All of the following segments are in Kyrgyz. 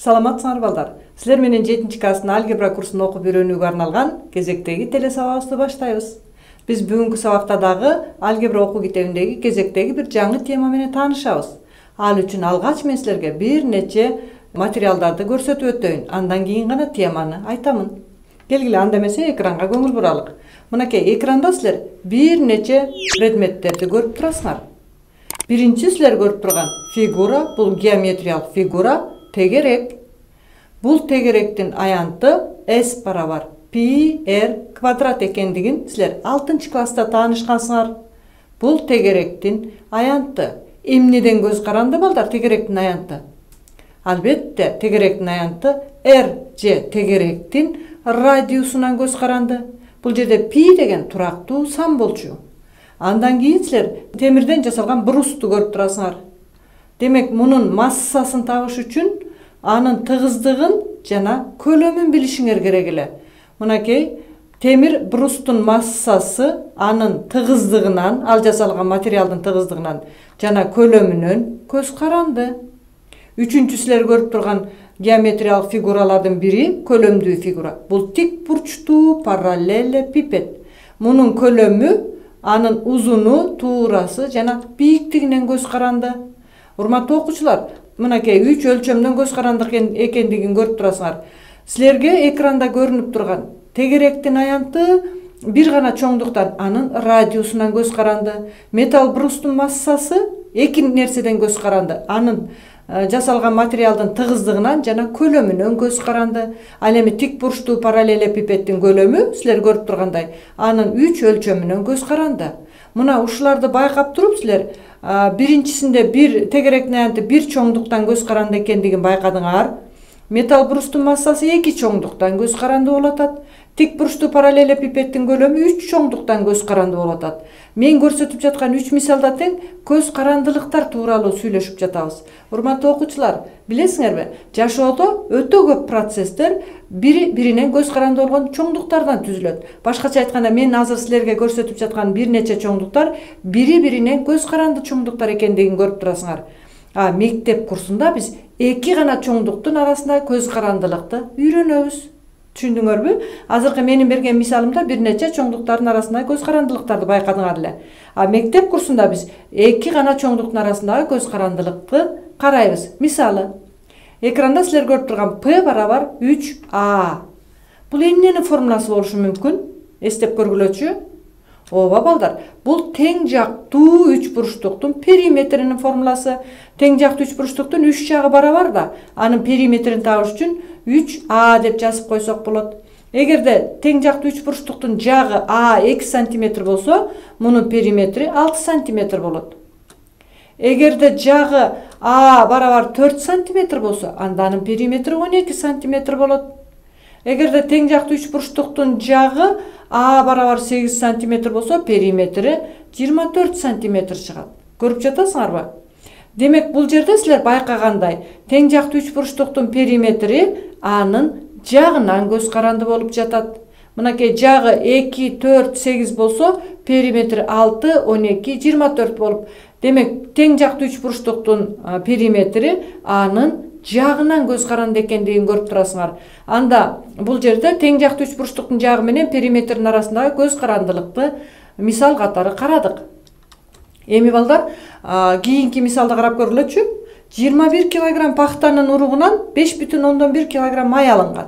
Саламатсыңар балдар. Силер менен 7 класстын алгебра курсун окуп үйрөнүүгө арналган кезектеги телесабагыбызды баштайбыз. Биз бүгүнкү сабакта дагы алгебра окуу китебиндеги кезектеги бир жаңы тема менен таанышабыз. Ал үчүн алгач мен силерге бир нече материалдарды көрсөтүп өтөйүн. Андан кийин гана теманы айтамын. Келгиле, анда эмесе экранга көңүл буралык. Мынакей экранда силер бир нече предметтерди көрүп турасыңар. Биринчи силер көрүп турган фигура, бул геометриялык фигура, тегерек. Бул тегеректин аянты S барабар π r квадрат экендигин силер 6 класста таанышкансыңар. Бул тегеректин аянты. Эмнеден көз каранды балдар тегеректин аянты? Албетте, тегеректин аянты R же тегеректин радиусунан көз каранды. Бул жерде π деген турактуу сан болчу. Андан кийин силер темирден жасалган брусту көрүп турасыңар. Демек, мунун массасын табыш үчүн анын тыгыздыгын жана көлөмүн билишиңер керек эле. Мынакей темир брустун массасы анын тыгыздыгынан, ал жасалган материалдын тыгыздыгынан жана көлөмүнөн көз каранды. Үчүнчү силер көрүп турган геометриялык фигуралардын бири көлөмдүү фигура. Бул тик бурчтуу параллелепипед. Мунун көлөмү, анын узуну, туурасы жана бийиктигинен көз каранды. Урматтуу окуучулар, мынакей 3 өлчөмдөн көз карандык экендигин көрүп турасыңар. Силерге экранда көрүнүп турган тегеректин аянты бир гана чоңдуктан анын радиусунан көз каранды. Металл брустун массасы эки нерседен көз каранды. Анын жасалган материалдын тыгыздыгынан жана көлөмүнөн көз каранды. Ал эми тик бурчтуу параллелепипеддин көлөмү силер көрүп тургандай анын 3 өлчөмүнөн көз каранды. Мына ушуларды байкап туруп силер биринчисинде бир тегеректин аянты бир чоңдуктан көз каранды экендигин байкадыңар. Металл брустун массасы 2 чоңдуктан көз каранды болуп атат. Тик бурчтуу параллелепипеддин көлөмү 3 чоңдуктан көз каранды болуп атат. Мен көрсөтүп жаткан 3 мисалда тең көз карандылыктар тууралуу сүйлөшүп жатабыз. Урматтуу окуучулар, билесиңерби, жашоодо өтө көп процесстер бири-биринен көз каранды болгон чоңдуктардан түзүлөт. Башкача айтканда, мен азыр силерге көрсөтүп жаткан бир нече чоңдуктар бири-биринен көз каранды чоңдуктар экендигин көрүп турасыңар. Мектеп курсунда биз 2 гана чоңдуктун арасында көз карандылыкты үйрөнөбүз. Түшүндүңөрбү? Азыркы менин берген мисалымда бир нече чоңдуктардын арасында көз карандылыктарды байкадыңар эле. Мектеп курсунда биз 2 гана чоңдуктун арасындагы көз карандылыкты карайбыз. Мисалы, экранда силер көрүп турган P барабар 3a. Бул эмненин формуласы болушу мүмкүн? Эстеп көргүлөчү. Ооба балдар, бул тең жактуу 3 бурчтуктун периметринин формуласы. Тең жактуу 3 бурчтуктун 3 жагы барабар да, анын периметрин табыш үчүн 3a деп жазып койсок болот. Эгерде тең жактуу 3 бурчтуктун жагы a 2 см болсо, мунун периметри 6 см болот. Эгерде жагы a барабар 4 см болсо, анда анын периметри 12 см болот. Эгерде тең жактуу 3 бурчтуктун жагы a барабар 8 см болсо, периметри 24 см чыгат. Көрүп жатасыңарбы? Демек, бул жерде силер байкагандай, тең жактуу 3 бурчтуктун периметри анын жагынан көз каранды болуп жатат. Мынакей жагы 2, 4, 8 болсо, периметри 6, 12, 24 болуп. Демек, тең жактуу 3 бурчтуктун периметри анын жагынан көз каранды экендигин көрүп турасыңар. Анда бул жерде тең жактуу 3 бурчтуктун жагы менен периметрин арасындагы көз карандылыкты мисал катары карадык. Эми балдар, кийинки мисалды карап көргүлөчү. 21 кг пахтанын уругунан 5,1 кг май алынган.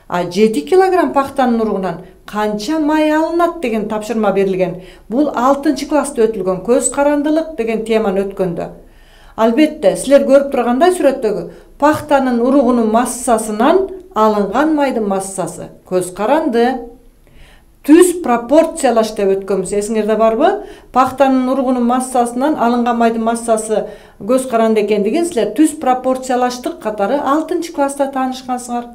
7 кг пахтанын уругунан канча май алынат деген тапшырма берилген. Бул 6 класста өтүлгөн көз карандылык деген теманы өткөндө. Албетте, силер көрүп тургандай сүрөттөгү пахтанын уругунун массасынан алынган майдын массасы көз каранды. Түз пропорциялаш деп өткөнбүз, эсиңерде барбы? Пахтанын уругунун массасынан алынган майдын массасы көз каранды экендигин силер түз пропорциялаштык катары 6 класста таанышкансыңар.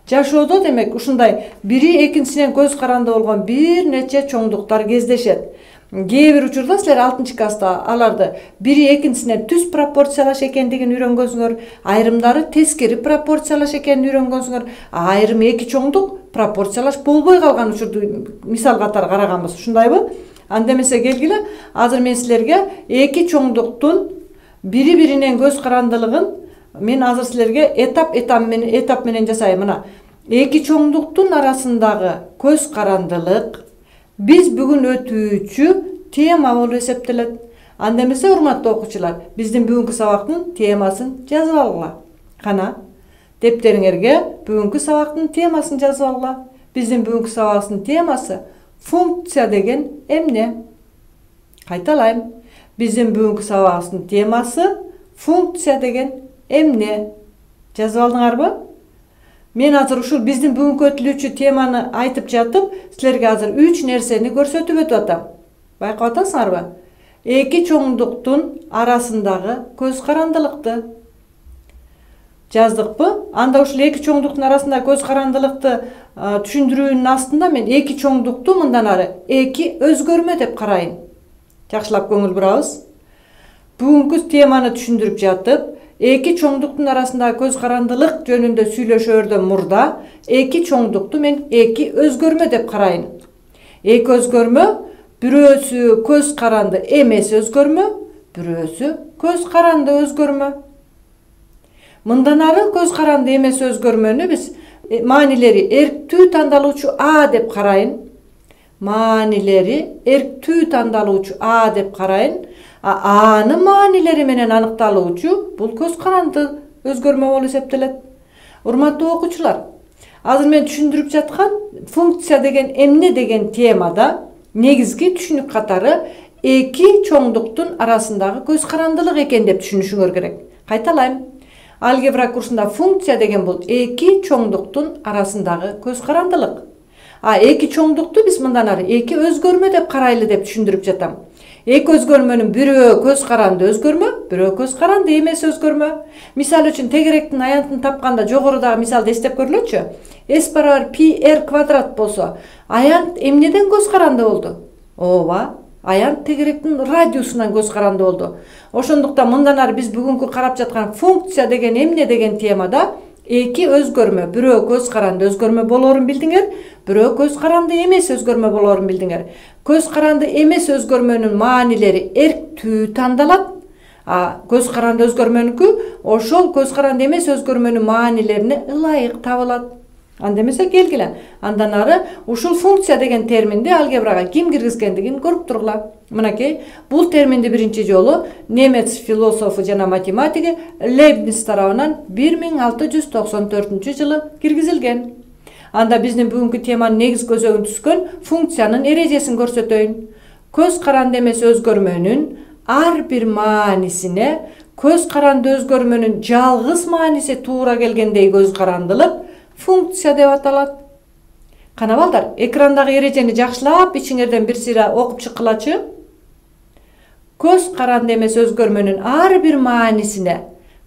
Жашоодо демек ушундай бири экинчисинен көз каранды болгон бир нече чоңдуктар кездешет. Кээ бир учурда силер 6 класста аларды бири экинчисинен түз пропорциялаш экендигин үйрөнгөнсүңөр, айрымдары тескери пропорциялаш экенин үйрөнгөнсүңөр, айрым эки чоңдук пропорциялаш болбой калган учурду мисал катары караганбыз. Ушундайбы? Анда эмесе келгиле, азыр мен силерге эки чоңдуктун бири-биринен көз карандылыгын Мен азыр силерге этап менен жасайм. Мына эки чоңдуктун арасындагы көз карандылык биз бүгүн өтүүчү тема болуп эсептелет. Анда эмесе, урматтуу окуучулар, биздин бүгүнкү сабактын темасын жазып алгыла. Кана, дептериңерге бүгүнкү сабактын темасын жазып алгыла. Биздин бүгүнкү сабактын темасы функция деген эмне? Кайталайм. Биздин бүгүнкү сабактын темасы функция деген эмне? Жазып алдыңарбы? Мен азыр ушул биздин бүгүнкү өтүлүүчү теманы айтып жатып, силерге азыр 3 нерсени көрсөтүп өтүп атам. Байкап атасыңарбы? Эки чоңдуктун арасындагы көз карандылыкты жаздыкпы? Анда ушул эки чоңдуктун арасындагы көз карандылыкты түшүндүрүүнүн астында мен эки чоңдукту мындан ары эки өзгөрмө деп карайм. Жакшылап көңүл бурабыз. Бүгүнкү теманы түшүндүрүп жатып, эки чоңдуктун арасындагы көз карандылык жөнүндө сүйлөшөрдөн мурда эки чоңдукту мен эки өзгөрмө деп карайм. Эки өзгөрмө, бирөөсү көз каранды эмес өзгөрмө, бирөөсү көз каранды өзгөрмө. Мындан ары көз каранды эмес өзгөрмөнү биз маанилери эрктүү тандалуучу А деп карайын. Маанилери эрктүү тандалуучу А деп карайын. Анын маанилери менен аныкталуучу бул көз каранды өзгөрмө болуп эсептелет. Урматтуу окуучулар, азыр мен түшүндүрүп жаткан функция деген эмне деген темада негизги түшүнүк катары эки чоңдуктун арасындагы көз карандылык экен деп түшүнүшүңөр керек. Кайталайм. Алгебра курсунда функция деген бул эки чоңдуктун арасындагы көз карандылык. Эки чоңдукту биз мындан ары эки өзгөрмө деп карайлы деп түшүндүрүп жатам. Эки өзгөрмөнүн бирөө көз каранды өзгөрмө, бирөө көз каранды эмес өзгөрмө. Мисал үчүн тегеректин аянтын тапканда жогорудагы мисалды эстеп көрүлөчү. S = πr квадрат болсо, аянт эмнеден көз каранды болду? Ооба, аянт тегеректин радиусунан көз каранды болду. Ошондуктан мындан ары биз бүгүнкү карап жаткан функция деген эмне деген темада эки өзгөрмө, бирөө көз каранды өзгөрмө болоорун билдиңер, бирөө көз каранды эмес өзгөрмө болоорун билдиңер. Көз каранды эмес өзгөрмөнүн маанилери эрктүү тандалат. Көз каранды өзгөрмөнүкү ошол көз каранды эмес өзгөрмөнүн маанилерине ылайык табылат. Анда эмесе келгиле. Андан ары ушул функция деген терминди алгебрага ким киргизгендигин көрүп тургула. Мынакей, бул терминди биринчи жолу немец философу жана математиги Лейбниц тарабынан 1694-жылы киргизилген. Анда биздин бүгүнкү теманын негизги көзөгүн түзгөн функциянын эрежесин көрсөтөйүн. Көз каранды эмес өзгөрмөнүн ар бир маанисине көз каранды өзгөрмөнүн жалгыз мааниси туура келгендей көз карандылык функция деп аталат. Кана балдар, экрандагы эрежени жакшылап ичиңерден бир сыйра окуп чыккылачы. Көз каранды эмес өзгөрмөнүн ар бир маанисине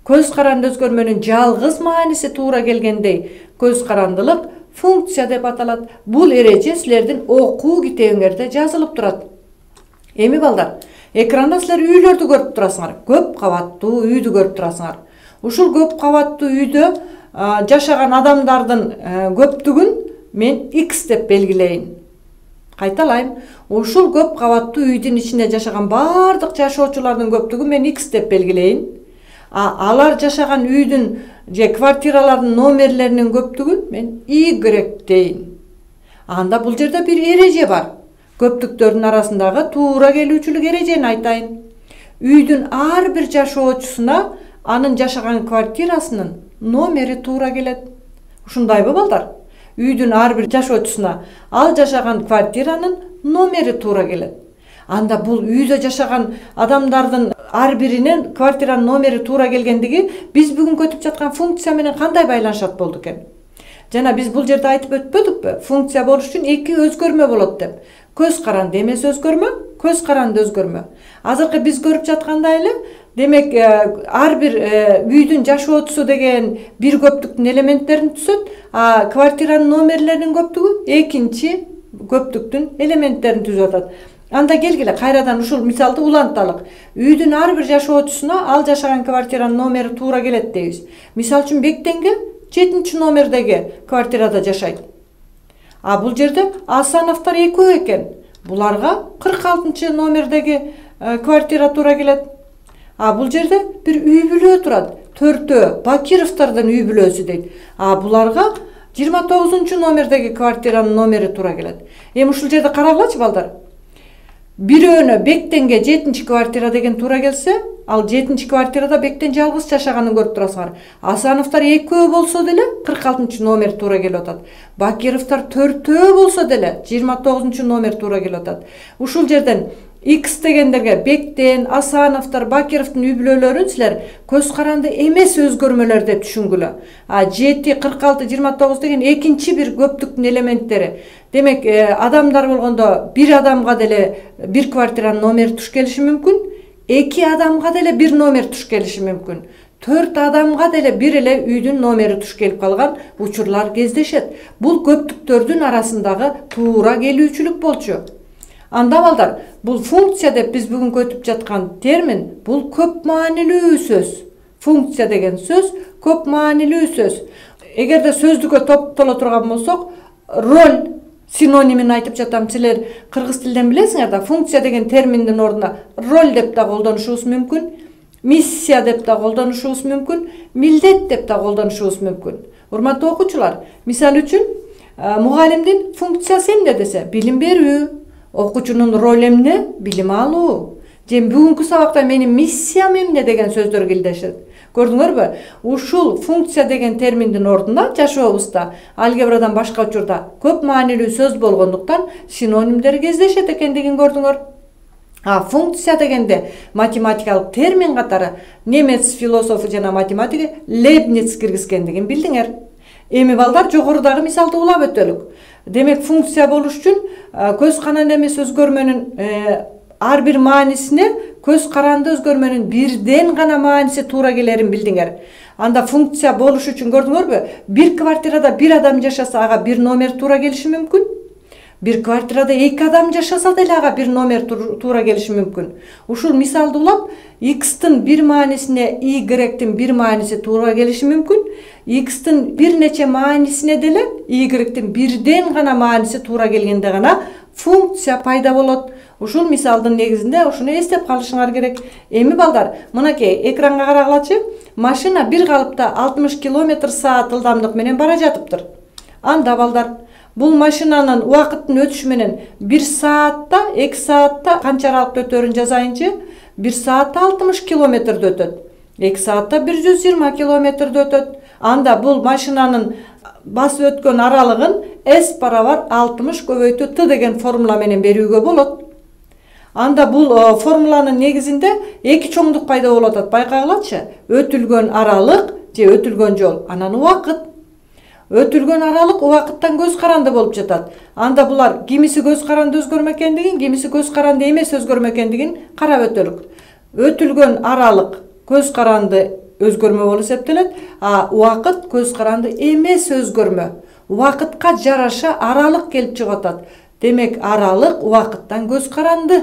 көз каранды өзгөрмөнүн жалгыз мааниси туура келгендей көз карандылык функция деп аталат. Бул эреже силердин окуу китебиңерде жазылып турат. Эми балдар, экранда силер үйлөрдү көрүп турасыңар. Көп кабаттуу үйдү көрүп турасыңар. Ушул көп кабаттуу үйдө жашаган адамдардын көптүгүн мен X деп белгилейин. Кайталайм. Ушул көп кабаттуу үйдүн ичинде жашаган бардык жашоочулардын көптүгүн мен X деп белгилейин. Алар жашаган үйдүн же квартиралардын номерлеринин көптүгүн мен Y дейин. Анда бул жерде бир эреже бар. Көптүктөрдүн арасындагы туура келүүчүлүк эрежени айтайын. Үйдүн ар бир жашоочусуна анын жашаган квартирасынын номери туура келет. Ушундайбы балдар? Үйдүн ар бир жашоочусуна ал жашаган квартиранын номери туура келет. Анда бул үйдө жашаган адамдардын ар биринин квартиранын номери туура келгендиги биз бүгүн өтүп жаткан функция менен кандай байланышат болду экен? Жана биз бул жерде айтып өтпөдүкпү? Функция болуш үчүн эки өзгөрмө болот деп. Көз каранды эмес өзгөрмө, көз каранды өзгөрмө. Азыркы биз көрүп жаткандай эле, демек ар бир үйдүн жашоочусу деген бир көптүктүн элементтерин түзөт, квартиранын номерлеринин көптүгү экинчи көптүктүн элементтерин түзүп атат. Анда келгиле кайрадан ушул мисалды уланталык. Үйдүн ар бир жашоочусуна ал жашаган квартиранын номери туура келет дейбиз. Мисал үчүн Бектенге 7-чи номердеги квартирада жашайт. Бул жерде Асановдор экөө экен. Буларга 46-чы номердеги квартира туура келет. Бул жерде бир үй бүлө турат. 4 Бакировдордун үй бүлөсү дейт. Буларга 29 номердеги квартиранын номери туура келет. Эми ушул жерде карагылачы балдар. Бирөөнө Бектенге 7-квартира деген туура келсе, ал 7-квартирада Бектен жалгыз жашаганын көрүп турасыңар. Асановдор 2 болсо деле 46-номер туура келип атат. Бакировдор 4 болсо деле 29-номер туура келип атат. Ушул жерден X дегендерге Бектен, Асановдор, Бакировдун үй бүлөлөрүн силер көз каранды эмес өзгөрмөлөр деп түшүнгүлө. 7, 46, 29 деген экинчи бир көптүктүн элементтери. Демек, адамдар болгондо бир адамга деле бир квартиранын номери туш келиши мүмкүн, 2 адамга деле бир номер туш келиши мүмкүн. 4 адамга деле бир эле үйдүн номери туш келип калган учурлар кездешет. Бул көптүктөрдүн арасындагы туура келүүчүлүк болчу. Анда балдар, бул функция деп биз бүгүн өтүп жаткан термин, бул көп маанилүү сөз. Функция деген сөз көп маанилүү сөз. Эгерде сөздүккө топтоло турган болсок, роль синонимин айтып жатам. Силер кыргыз тилден билесиңер да, функция деген терминдин ордуна роль деп да колдонушубуз мүмкүн, миссия деп да колдонушубуз мүмкүн, милдет деп да колдонушубуз мүмкүн. Урматтуу окуучулар, мисал үчүн, мугалимдин функциясы эмне десе, билим берүү. Окуучунун роль эмне? Билим алуу. Же бүгүнкү сабакта менин миссиям эмне деген сөздөр келдешет. Көрдүңөрбү? Ушул функция деген терминдин ордуна жашообузда алгебрадан башка учурда көп маанилүү сөз болгондуктан синонимдер кездешет экендигин көрдүңөр. Функция дегенде математикалык термин катары немец философу жана математиги Лейбниц киргизгендигин билдиңер. Эми балдар жогорудагы мисалды улап өтөлүк. Демек, функция болуш үчүн көз каранды эмес өзгөрмөнүн ар бир маанисине көз каранды өзгөрмөнүн бирден гана мааниси туура келерин билдиңер. Анда функция болуш үчүн көрдүңөрбү? Бир квартирада бир адам жашаса, ага бир номер туура келиши мүмкүн. Бир квартирада 2 адам жашаса деле ага бир номер туура келиши мүмкүн. Ушул мисалды улап, X-тын бир маанисине Y-тын бир мааниси туура келиши мүмкүн. X-тын бир нече маанисине деле Y-тын бирден гана мааниси туура келгенде гана функция пайда болот. Ушул мисалдын негизинде ушуну эстеп калышыңар керек. Эми балдар, мынакей экранга карагылачы. Машина бир калыпта 60 км/саат ылдамдык менен бара жатыптыр. Анда балдар, бул машинанын убакыттын өтүшү менен 1 саатта, 2 саатта канча аралыкта өтөрүн жазайынчы? 1 саатта 60 километрди өтөт. 2 саатта 120 километрди өтөт. Анда бул машинанын басып өткөн аралыгын S барабар 60 көбөйтүү T деген формула менен берүүгө болот. Анда бул формуланын негизинде эки чоңдук пайда болуп атат. Байкагылачы, өтүлгөн аралык же өтүлгөн жол, анан убакыт. Өтүлгөн аралык убакыттан көз каранды болуп жатат. Анда булар кимиси көз каранды өзгөрмө экендигин, кимиси көз каранды эмес өзгөрмө экендигин карап өтөлүк. Өтүлгөн аралык көз каранды өзгөрмө болуп эсептелет, убакыт көз каранды эмес өзгөрмө. Убакытка жараша аралык келип чыгып атат. Демек, аралык убакыттан көз каранды.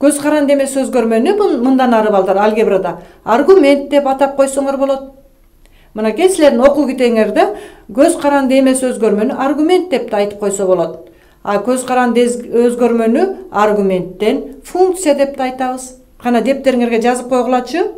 Көз каранды эмес өзгөрмөнү мындан ары балдар алгебрада аргумент деп атап койсоңор болот. Мынакей силердин окуу китеңерде көз каранды эмес өзгөрмөнү аргумент деп да айтып койсо болот. Көз каранды өзгөрмөнү аргументтен функция деп да айтабыз. Кана дептериңерге жазып койгулачы.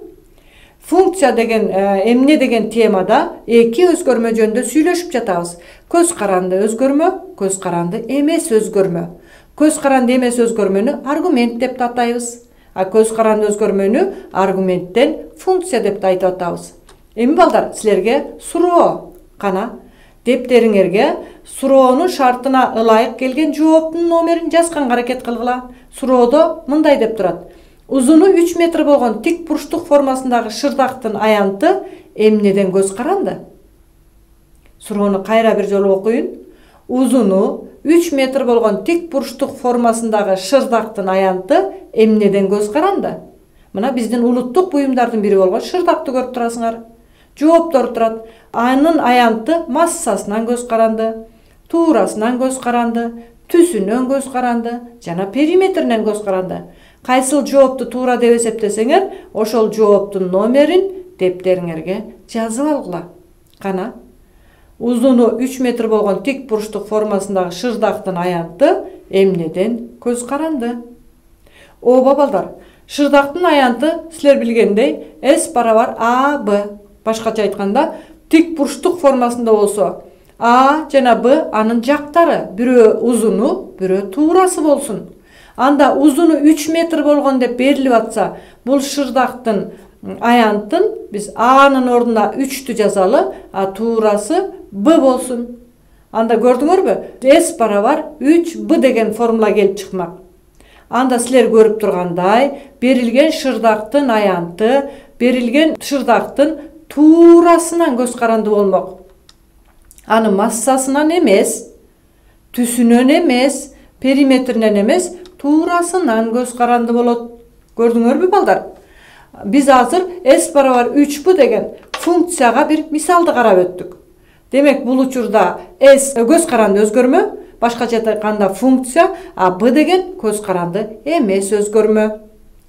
Функция деген эмне деген темада эки өзгөрмө жөнүндө сүйлөшүп жатабыз. Көз каранды өзгөрмө, көз каранды эмес өзгөрмө. Көз каранды эмес өзгөрмөнү аргумент деп да атайбыз. Көз каранды өзгөрмөнү аргументтен функция деп да айтып атабыз. Эми балдар, силерге суроо. Кана дептериңерге суроонун шартына ылайык келген жооптун номерин жазганга аракет кылгыла. Суроодо мындай деп турат. Узуну 3 метр болгон тик бурчтук формасындагы шырдактын аянты эмнеден көз каранды? Суроону кайра бир жолу окуйун. Узуну 3 метр болгон тик бурчтук формасындагы шырдактын аянты эмнеден көз каранды? Мына биздин улуттук буюмдардын бири болгон шырдакты көрүп турасыңар. Жооптор турат. Анын аянты массасынан көз каранды, туурасынан көз каранды, түсүнөн көз каранды жана периметринен көз каранды. Кайсыл жоопту туура деп эсептесеңер, ошол жооптун номерин дептериңерге жазып алгыла. Кана узуну 3 метр болгон тик бурчтук формасындагы шырдактын аянты эмнеден көз каранды? Ооба балдар, Шырдактын аянты силер билгендей S барабар AB. Башкача айтканда, тик бурчтук формасында болсо, А жана Б анын жактары, бирөө узуну, бирөө туурасы болсун. Анда узуну 3 метр болгон деп берилип атса, бул шырдактын аянтын биз A'нын ордуна 3-тү жазалы, а туурасы Б болсун. Анда көрдүңөрбү? S барабар 3B деген формула келип чыкмак. Анда силер көрүп тургандай, берилген шырдактын аянты, берилген шырдактын туурасынан көз каранды болмок. Анын массасынан эмес, түсүнөн эмес, периметринен эмес, туурасынан көз каранды болот. Көрдүңөрбү балдар? Биз азыр S барабар 3B деген функцияга бир мисалды карап өттүк. Демек, бул учурда S көз каранды өзгөрмө, башкача айтканда функция, а B деген көз каранды эмес өзгөрмө.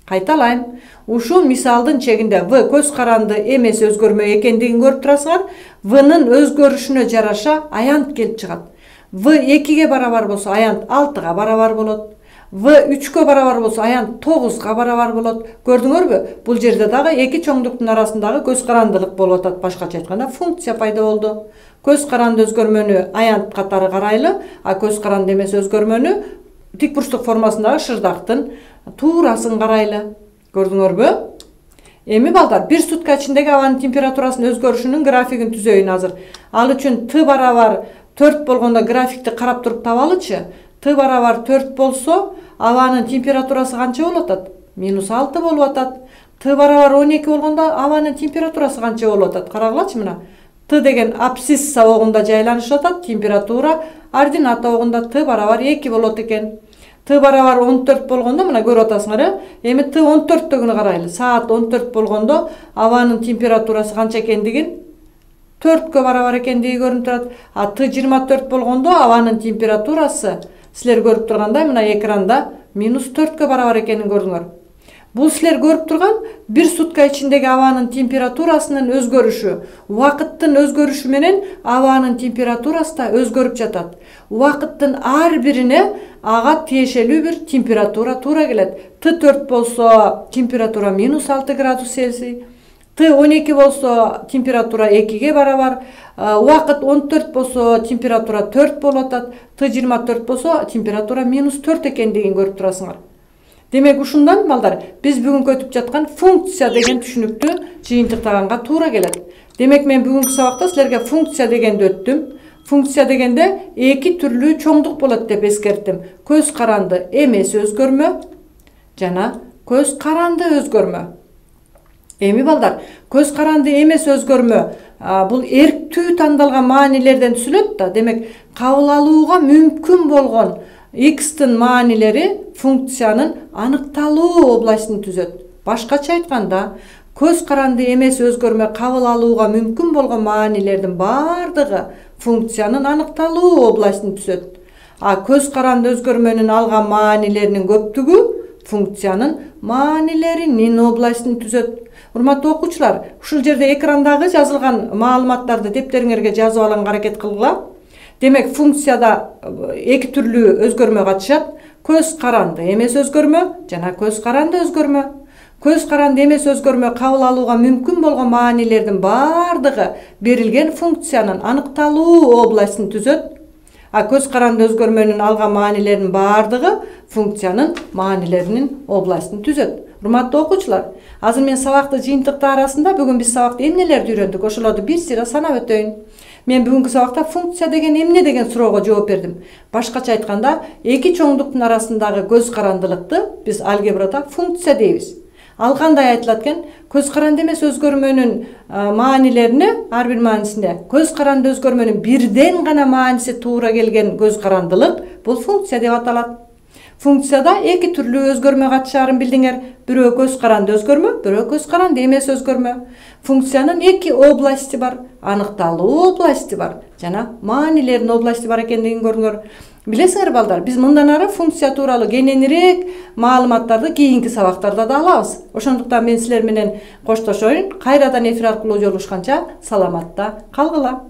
Кайталайм. Ушул мисалдын чегинде V көз каранды эмес өзгөрмө экендигин көрүп турасыңар. V'нын өзгөрүшүнө жараша аянт келип чыгат. V 2-ге барабар болсо аянт 6-га барабар болот. V 3-кө барабар болсо аянт 9-га барабар болот. Көрдүңөрбү? Бул жерде дагы эки чоңдуктун арасындагы көз карандылык болуп атат. Башкача айтканда функция пайда болду. Көз каранды өзгөрмөнү аянт катары карайлы, а көз каранды эмес өзгөрмөнү тик бурчтук формасындагы шырдактын туурасын карайлы. Көрдүңөрбү? Эми балдар, бир сутка ичиндеги абанын температурасынын өзгөрүшүнүн графигин түзөйүн азыр. Ал үчүн Т барабар 4 болгондо графикти карап туруп табалычы. Т барабар 4 болсо, абанын температурасы канча болуп атат? -6 болуп атат. Т барабар 12 болгондо абанын температурасы канча болуп атат? Карагылачы мына. Т деген абсцисса огунда жайланышып атат, температура ордината огунда Т барабар 2 болот экен. Т барабар 14 болгондо мына көрүп атасыңар, эми Т 14-төгүнү карайлы. Саат 14 болгондо абанын температурасы канча экендигин 4-кө барабар экендиги көрүнүп турат. А Т 24 болгондо абанын температурасы силер көрүп тургандай мына экранда -4-кө барабар экенин көрдүңөр. Бул силер көрүп турган бир сутка ичиндеги абанын температурасынын өзгөрүшү, убакыттын өзгөрүшү менен абанын температурасы да өзгөрүп жатат. Убакыттын ар бирине ага тиешелүү бир температура туура келет. Т 4 болсо температура -6 градус Цельсий, Т 12 болсо температура 2-ге барабар, убакыт 14 болсо температура 4 болуп атат, Т 24 болсо температура -4 экендигин көрүп турасыңар. Демек, ушундан балдар, биз бүгүнкү өтүп жаткан функция деген түшүнүктү жыйынтыктаганга туура келет. Демек, мен бүгүнкү сабакта силерге функция дегенди өттүм. Функция дегенде эки түрлүү чоңдук болот деп эскерттим. Көз каранды эмес өзгөрмө жана көз каранды өзгөрмө. Эми балдар, көз каранды эмес өзгөрмө бул эрктүү тандалган маанилерден түзүлөт да. Демек, кабыл алууга мүмкүн болгон X'тин маанилери функциянын аныкталуу областын түзөт. Башкача айтканда, көз каранды эмес өзгөрмө кабыл алууга мүмкүн болгон маанилердин бардыгы функциянын аныкталуу областын түзөт. А көз каранды өзгөрмөнүн алган маанилеринин көптүгү функциянын маанилеринин областын түзөт. Урматтуу окуучулар, ушул жерде экрандагы жазылган маалыматтарды дептериңерге жазып алганга аракет кылгыла. Демек, функцияда эки түрлүү өзгөрмө катышат. Көз каранды эмес өзгөрмө жана көз каранды өзгөрмө. Көз каранды эмес өзгөрмө кабыл алууга мүмкүн болгон маанилердин бардыгы берилген функциянын аныкталуу областын түзөт. А көз каранды өзгөрмөнүн алган маанилеринин бардыгы функциянын маанилеринин областын түзөт. Урматтуу окуучулар, азыр мен сабакты жыйынтыктар арасында бүгүн биз сабакта эмнелерди үйрөндүк, ошолорду бир сыйра санап өтөйүн. Мен бүгүнкү сабакта функция деген эмне деген суроого жооп бердим. Башкача айтканда, эки чоңдуктун арасындагы көз карандылыкты биз алгебрада функция дейбиз. Ал кандай айтылат экен? Көз каранды эмес өзгөрмөнүн маанилерине, ар бир маанисинде көз каранды өзгөрмөнүн бирден гана мааниси туура келген көз карандылык бул функция деп аталат. Функцияда эки түрлүү өзгөрмө катышаарын билдиңер. Бирөө көз каранды өзгөрмө, бирөө көз каранды эмес өзгөрмө. Функциянын эки области бар, аныкталуу области бар жана маанилердин области бар экендигин көрүңөр. Билесиңер балдар, биз мындан ары функция тууралуу кененирээк маалыматтарды кийинки сабактарда да алабыз. Ошондуктан мен силер менен коштошоюн. Кайрадан эфир аркылуу жолугушканча саламатта калгыла.